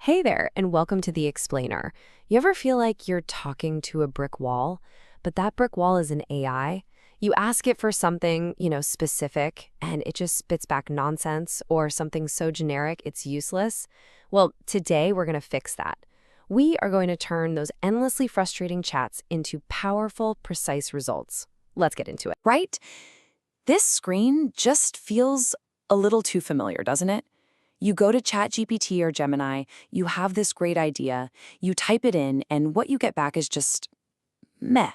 Hey there, and welcome to The Explainer. You ever feel like you're talking to a brick wall, but that brick wall is an AI? You ask it for something, specific, and it just spits back nonsense or something so generic it's useless? Well, today we're going to fix that. We are going to turn those endlessly frustrating chats into powerful, precise results. Let's get into it. Right? This screen just feels a little too familiar, doesn't it? You go to ChatGPT or Gemini, you have this great idea, you type it in, and what you get back is just meh.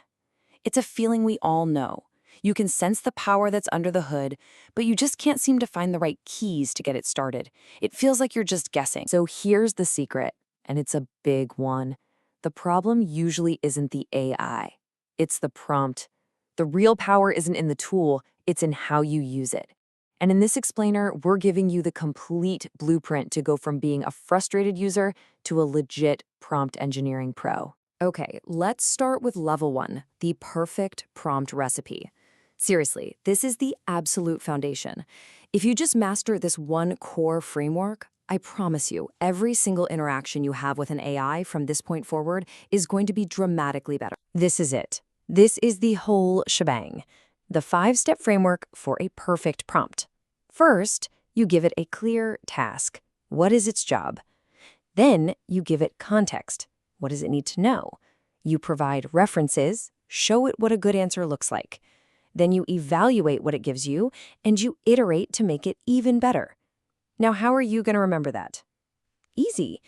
It's a feeling we all know. You can sense the power that's under the hood, but you just can't seem to find the right keys to get it started. It feels like you're just guessing. So here's the secret, and it's a big one. The problem usually isn't the AI. It's the prompt. The real power isn't in the tool, it's in how you use it. And in this explainer, we're giving you the complete blueprint to go from being a frustrated user to a legit prompt engineering pro. Okay, let's start with level 1, the perfect prompt recipe. Seriously, this is the absolute foundation. If you just master this one core framework, I promise you, every single interaction you have with an AI from this point forward is going to be dramatically better. This is it. This is the whole shebang. The 5-step framework for a perfect prompt. First, you give it a clear task. What is its job? Then you give it context. What does it need to know? You provide references, show it what a good answer looks like. Then you evaluate what it gives you, and you iterate to make it even better. Now, how are you going to remember that? Easy.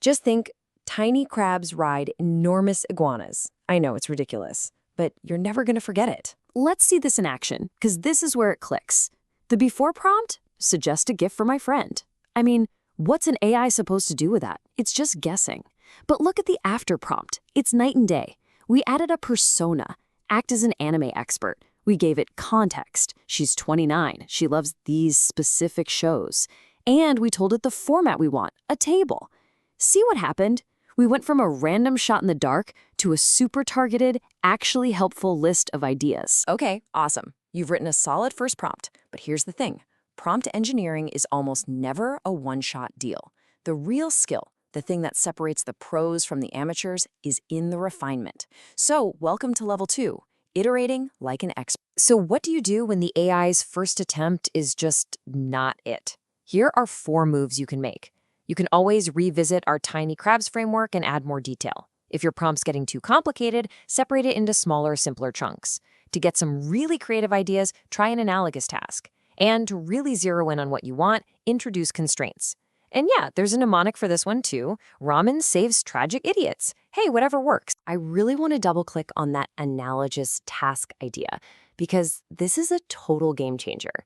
Just think, tiny crabs ride enormous iguanas. I know it's ridiculous, but you're never going to forget it. Let's see this in action, because this is where it clicks. The before prompt? Suggest a gift for my friend. I mean, what's an AI supposed to do with that? It's just guessing. But look at the after prompt. It's night and day. We added a persona. Act as an anime expert. We gave it context. She's 29. She loves these specific shows. And we told it the format we want, a table. See what happened? We went from a random shot in the dark to a super targeted, actually helpful list of ideas. Okay, awesome. You've written a solid first prompt, but here's the thing. Prompt engineering is almost never a one-shot deal. The real skill, the thing that separates the pros from the amateurs, is in the refinement. So, welcome to level 2, iterating like an expert. So what do you do when the AI's first attempt is just not it? Here are 4 moves you can make. You can always revisit our tiny crabs framework and add more detail. If your prompt's getting too complicated, separate it into smaller, simpler chunks. To get some really creative ideas, try an analogous task. And to really zero in on what you want, introduce constraints. And yeah, there's a mnemonic for this one too. Ramen saves tragic idiots. Hey, whatever works. I really want to double-click on that analogous task idea, because this is a total game changer.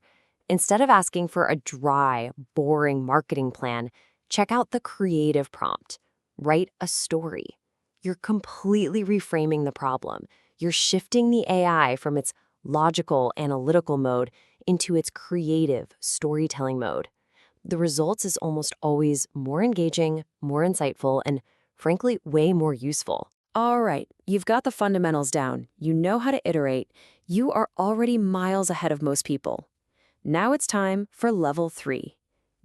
Instead of asking for a dry, boring marketing plan, check out the creative prompt. Write a story. You're completely reframing the problem. You're shifting the AI from its logical, analytical mode into its creative, storytelling mode. The results is almost always more engaging, more insightful, and frankly, way more useful. All right, you've got the fundamentals down. You know how to iterate. You are already miles ahead of most people. Now it's time for level 3.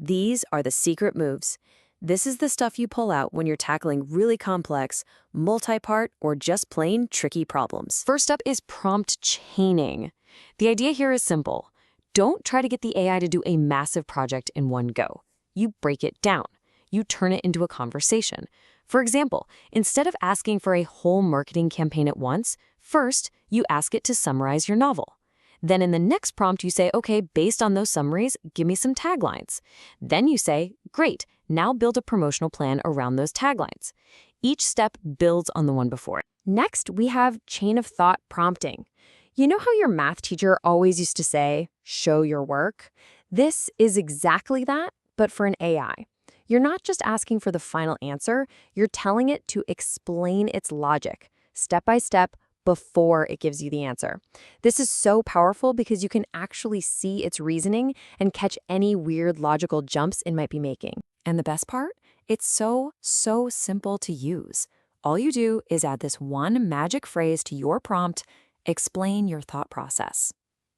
These are the secret moves. This is the stuff you pull out when you're tackling really complex, multi-part, or just plain tricky problems. First up is prompt chaining. The idea here is simple. Don't try to get the AI to do a massive project in one go. You break it down. You turn it into a conversation. For example, instead of asking for a whole marketing campaign at once, first, you ask it to summarize your novel. Then in the next prompt, you say, okay, based on those summaries, give me some taglines. Then you say, great, now build a promotional plan around those taglines. Each step builds on the one before it. Next, we have chain of thought prompting. You know how your math teacher always used to say, show your work? This is exactly that, but for an AI. You're not just asking for the final answer, you're telling it to explain its logic, step by step, before it gives you the answer. This is so powerful because you can actually see its reasoning and catch any weird logical jumps it might be making. And the best part? It's so simple to use. All you do is add this one magic phrase to your prompt, explain your thought process.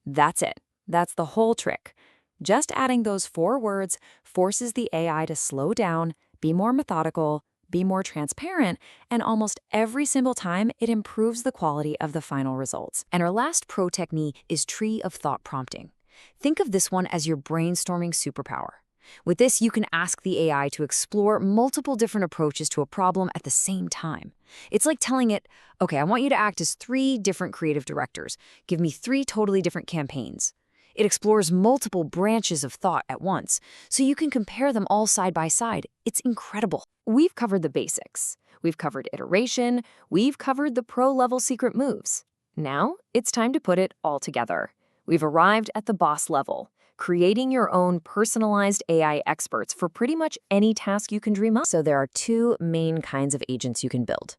That's it. That's the whole trick. Just adding those 4 words forces the AI to slow down, Be more methodical, be more transparent, and almost every single time it improves the quality of the final results. And our last pro technique is tree of thought prompting. Think of this one as your brainstorming superpower. With this, you can ask the AI to explore multiple different approaches to a problem at the same time. It's like telling it, okay, I want you to act as 3 different creative directors. Give me 3 totally different campaigns. It explores multiple branches of thought at once, so you can compare them all side by side. It's incredible. We've covered the basics. We've covered iteration. We've covered the pro-level secret moves. Now, it's time to put it all together. We've arrived at the boss level, creating your own personalized AI experts for pretty much any task you can dream up. So there are 2 main kinds of agents you can build.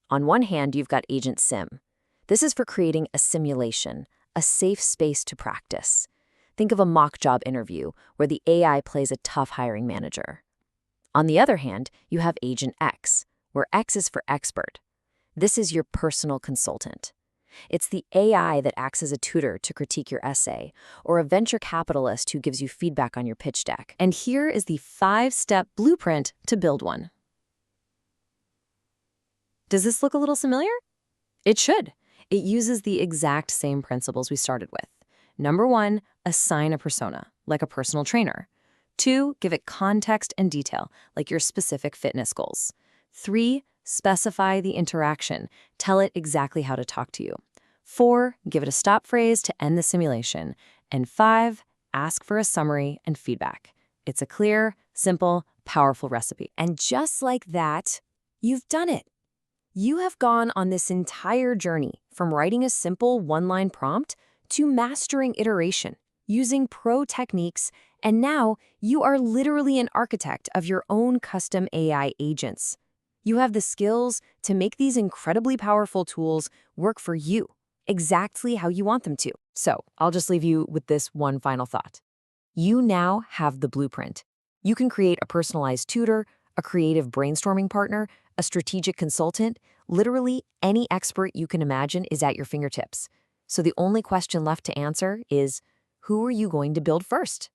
On one hand, you've got Agent Sim. This is for creating a simulation, a safe space to practice. Think of a mock job interview where the AI plays a tough hiring manager. On the other hand, you have Agent X, where X is for expert. This is your personal consultant. It's the AI that acts as a tutor to critique your essay, or a venture capitalist who gives you feedback on your pitch deck. And here is the 5-step blueprint to build one. Does this look a little familiar? It should. It uses the exact same principles we started with. Number 1, assign a persona, like a personal trainer. 2, give it context and detail, like your specific fitness goals. 3, specify the interaction. Tell it exactly how to talk to you. 4, give it a stop phrase to end the simulation. And 5, ask for a summary and feedback. It's a clear, simple, powerful recipe. And just like that, you've done it. You have gone on this entire journey from writing a simple one-line prompt to mastering iteration, using pro techniques, and now you are literally an architect of your own custom AI agents. You have the skills to make these incredibly powerful tools work for you, exactly how you want them to. So, I'll just leave you with this one final thought. You now have the blueprint. You can create a personalized tutor, a creative brainstorming partner, a strategic consultant. Literally any expert you can imagine is at your fingertips. So the only question left to answer is, who are you going to build first?